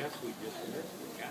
guess we just missed the cow.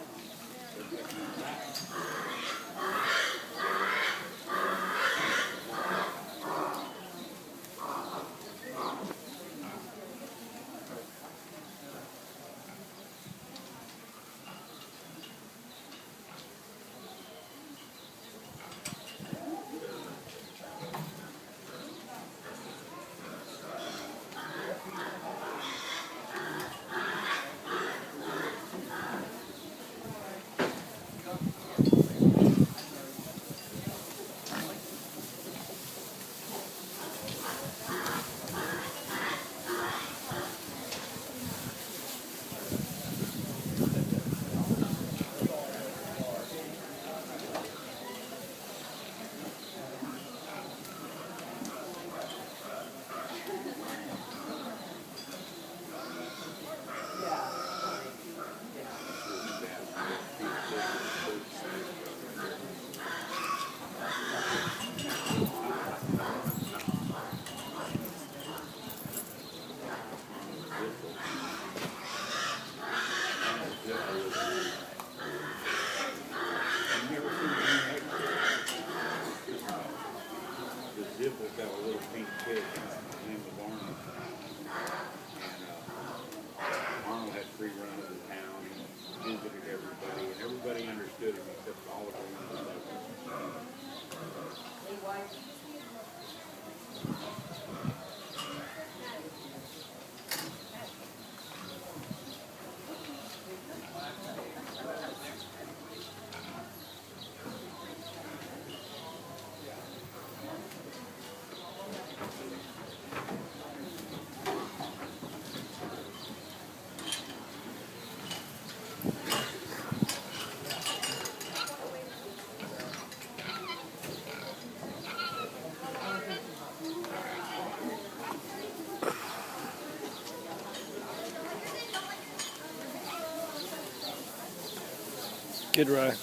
Zipple's got a little pink pig named Arnold. And Arnold had free run of the town. He visited everybody, and everybody understood him except all of them. Good ride.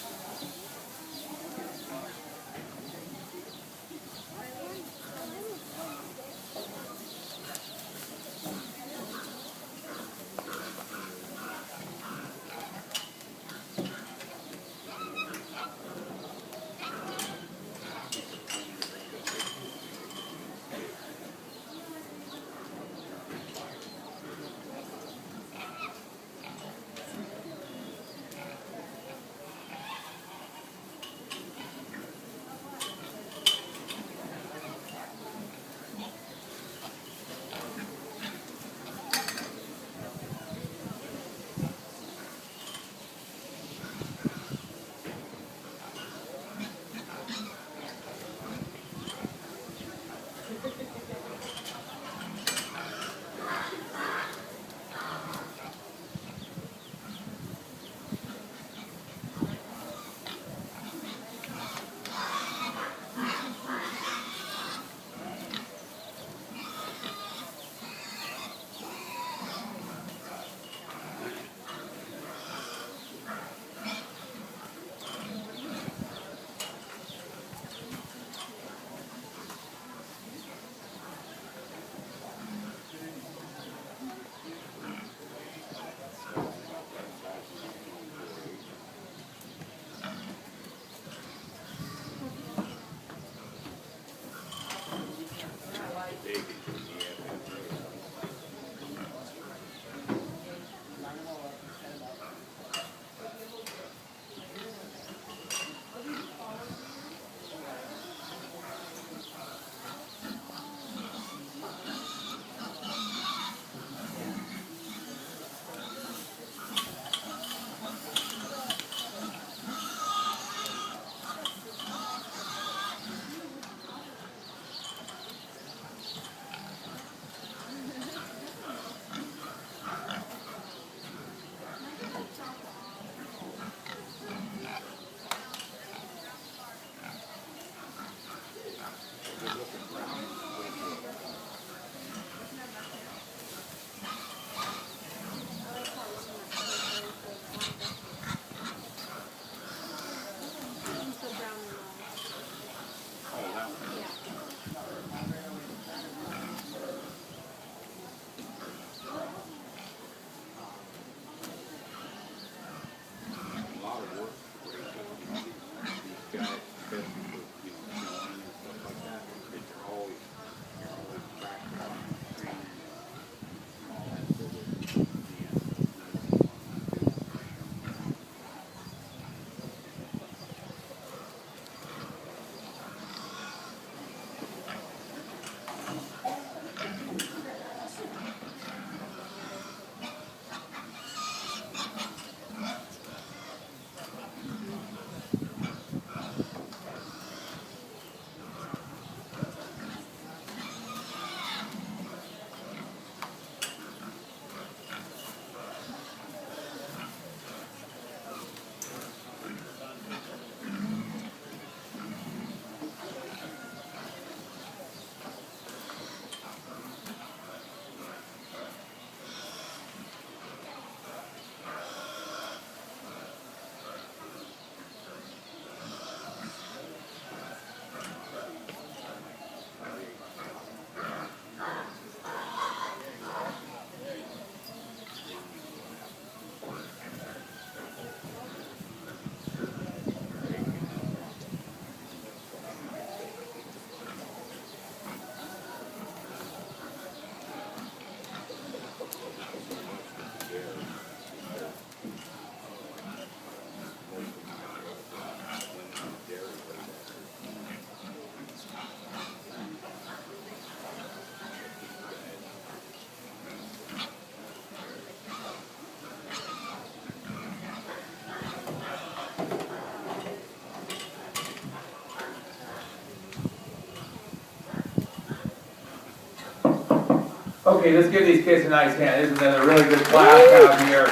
Okay, let's give these kids a nice hand. Isn't that a really good class out here?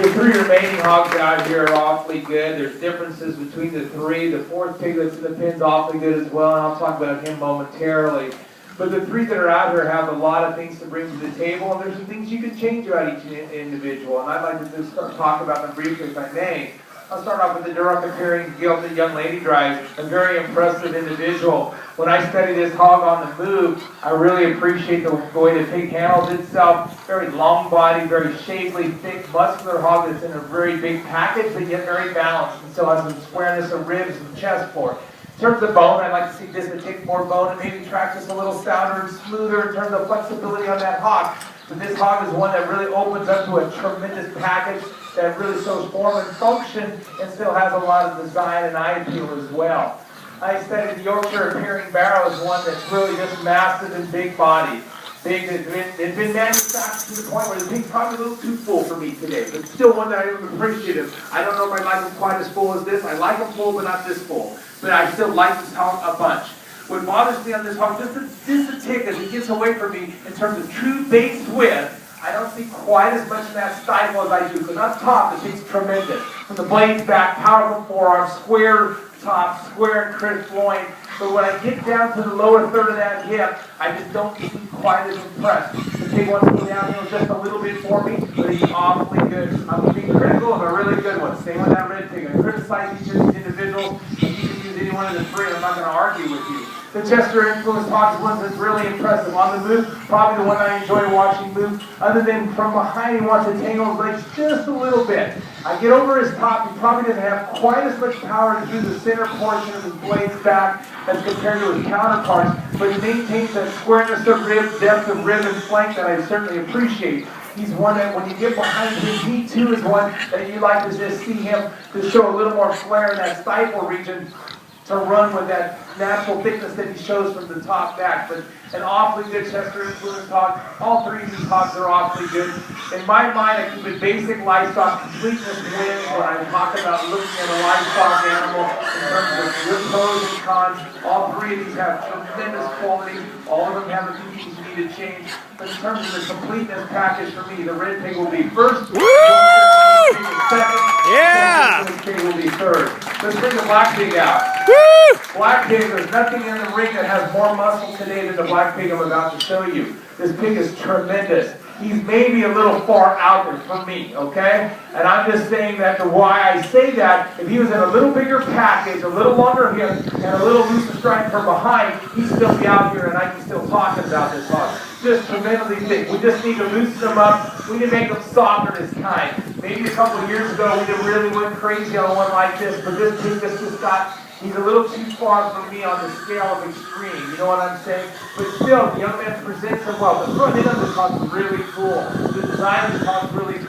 The three remaining hogs out here are awfully good. There's differences between the three. The fourth pig that's in the pin's awfully good as well, and I'll talk about him momentarily. But the three that are out here have a lot of things to bring to the table, and there's some things you can change about each individual. And I'd like to just talk about them briefly, if I may. I'll start off with the Durham comparing Guild that young lady drives, a very impressive individual. When I study this hog on the move, I really appreciate the way the pig handles itself. Very long body, very shapely, thick, muscular hog that's in a very big package, but yet very balanced, and still has some squareness of ribs and chest for it. In terms of bone, I'd like to see this take more bone and maybe track just a little stouter and smoother in terms of flexibility on that hog. But this hog is one that really opens up to a tremendous package that really shows form and function and still has a lot of design and eye appeal as well. I studied the Yorkshire appearing barrow as one that's really just massive and big body. It's been manufactured to the point where the pig's probably a little too full for me today, but still one that I am appreciative. I don't know if I like them quite as full as this. I like them full, but not this full. But I still like this hog a bunch. What bothers me on this hog, just a tick as it gets away from me in terms of true base width, I don't see quite as much in that stifle as I do, because up top, the pig's tremendous. From the blades back, powerful forearm, square top, square and crisp loin. But when I get down to the lower third of that hip, I just don't seem quite as impressed. The pig wants to go downhill just a little bit for me, but he's awfully good. I'm being critical of a really good one. Same with that red pig. I criticize each of these individuals. If you can use any one of the three, I'm not going to argue with you. The Chester influence hog is one that's really impressive. On the move, probably the one I enjoy watching move. Other than from behind, he wants to tangle his legs just a little bit. I get over his top, he probably doesn't have quite as much power to do the center portion of his blades back as compared to his counterparts, but he maintains that squareness of rib, depth of rib and flank that I certainly appreciate. He's one that when you get behind him, he too is one that you like to just see him to show a little more flair in that stifle region, to run with that natural thickness that he shows from the top back. But an awfully good Chester influence hog. All three of these hogs are awfully good. In my mind, I keep it basic livestock. Completeness wins when I talk about looking at a livestock animal in terms of the pros and cons. All three of these have tremendous quality. All of them have a few things you need to change. But in terms of the completeness package for me, the red pig will be first. Woo! Second. Yeah! This pig will be third. Let's bring the black pig out. Woo! Black pig, there's nothing in the ring that has more muscle today than the black pig I'm about to show you. This pig is tremendous. He's maybe a little far out there for me, okay? And I'm just saying that the why I say that, if he was in a little bigger package, a little longer hip, and a little looser stride from behind, he'd still be out here and I'd be still talking about this hog. Just tremendously thick. We just need to loosen him up. We need to make him softer this time. Maybe a couple of years ago we really went crazy on one like this, but this pig just got, he's a little too far from me on the scale of extreme, you know what I'm saying? But still, the young man presents him well. The front end of this hog is really cool. The design of this hog is really